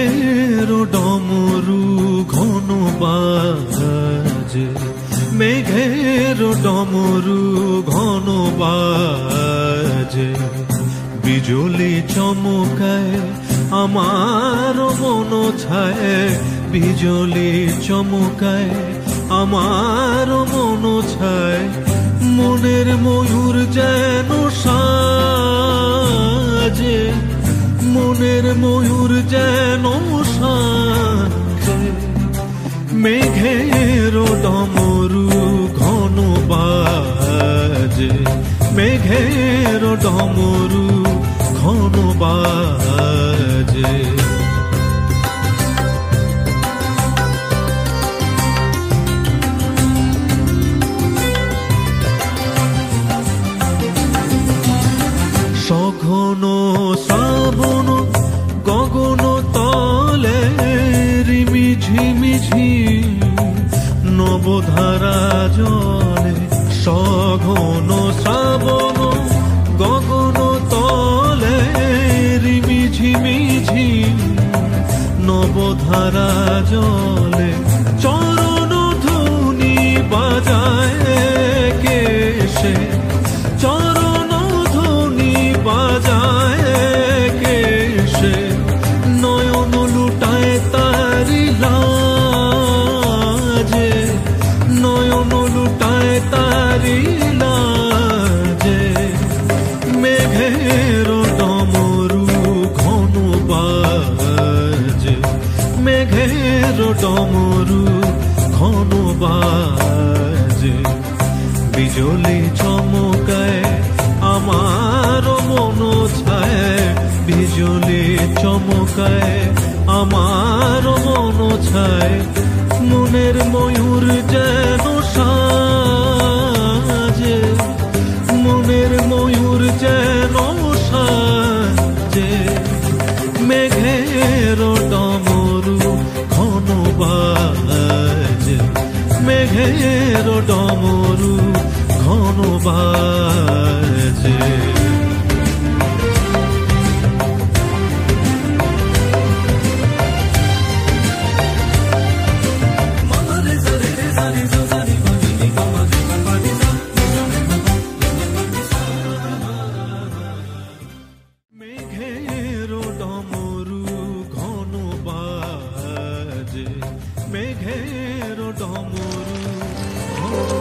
মেঘের ডমরু ঘন বাজে, মেঘের ডমরু ঘন বাজে, বিজলি চমকায় আমার মন ছায়, বিজলি চমকায় আমার মন ছায়, মনের ময়ূর যেন সাজে, মনের ময়ূর যেন সাজে, মেঘের ডমরু ঘন বাজে, মেঘের ডমরু ঘন বাজে। সঘন শ্রাবণ গগন তলে রিমি ঝিমিঝি নবধারা জলে, সঘন শ্রাবণ গগন তলে রিমি ঝিমিঝি নবধারা জলে, চরণ ধুনি বাজায় কেশে, চরণ ধুনি বাজায় কেশে, নয়ন লুটায় তারি লাজে, নয়ন লুটায় তারি লাজে, মেঘের ডমরু ঘন বাজে, মেঘের ডমরু ঘন বাজে, বিজলি চমকায় আমার মন ছায়, বিজলি চমকায় আমার মন ছায়, মনের ময়ূর যেন সাজে, মনের ময়ূর যেন সাজে, মেঘের ডমরু ঘন বাজে, মেঘের ডমরু ঘন বাজে। মেঘের ডমরু ঘন বাজে, মেঘের ডমরু ঘন